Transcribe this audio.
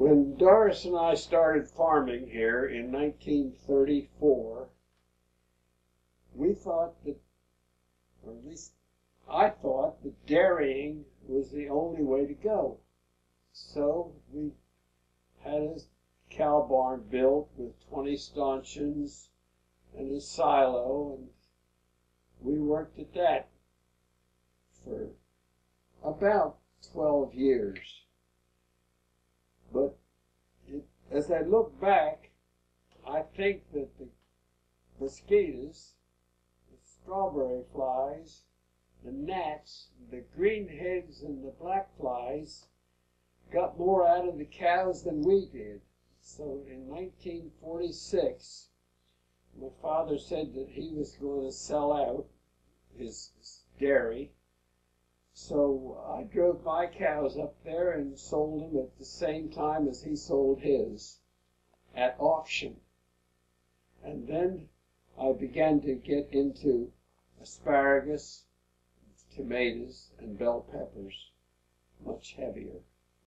When Doris and I started farming here in 1934, we thought that, or at least I thought, that dairying was the only way to go. So we had a cow barn built with 20 stanchions and a silo, and we worked at that for about 12 years. But as I look back, I think that the mosquitoes, the strawberry flies, the gnats, the greenheads, and the black flies got more out of the cows than we did. So in 1946, my father said that he was going to sell out his dairy. So I drove my cows up there and sold them at the same time as he sold his at auction. And then I began to get into asparagus, tomatoes, and bell peppers, much heavier.